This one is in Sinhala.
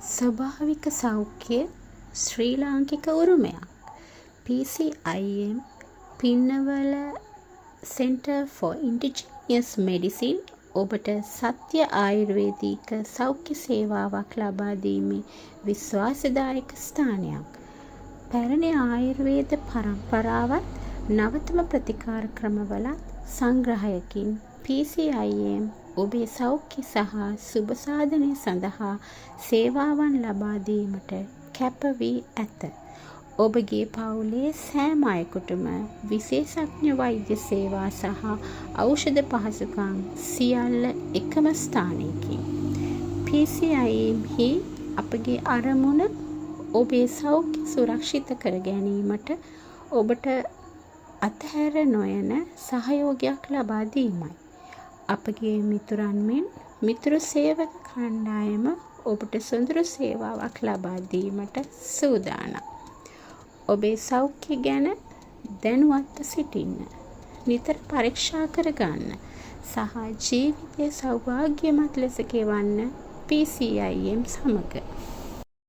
ස්වභාවික සෞඛ්‍ය ශ්‍රී ලාංකික උරුමයක්. PCIM Pinnawala Center for Indigenous Medicine ඔබට සත්‍ය ආයුර්වේදික සෞඛ්‍ය සේවාවක් ලබා දීමේ විශ්වාසදායක ස්ථානයක්. පැරණි ආයුර්වේද පරම්පරාවත් නවතම ප්‍රතිකාර ක්‍රමවලත් සංග්‍රහයකින් PCIM ඔබේ සෞඛ්‍ය සහ සුබ සාධනය සඳහා සේවාවන් ලබා දීමට කැප වී ඇත. ඔබගේ පවුලේ සෑම අයෙකුටම විශේෂඥ වෛද්‍ය සේවා සහ ඖෂධ පහසුකම් සියල්ල එකම ස්ථානයකින්. PCIM හි අපගේ අරමුණ ඔබේ සෞඛ්‍ය සුරක්ෂිත කර ගැනීමට ඔබට අතහැර නොයන සහයෝගයක් ලබා දීමයි. අපගේ මිතුරන් මෙන් මිතුරු සේවක කණ්ඩායම ඔබට සොඳුරු සේවාවක් ලබා දීමට සූදානම්. ඔබේ සෞඛ්‍ය ගැන දැනුවත්ව සිටින්න, නිතර පරීක්ෂා කරගන්න සහ ජීවිතය සෞභාග්‍යමත් ලෙස ගෙවන්න PCIM සමග.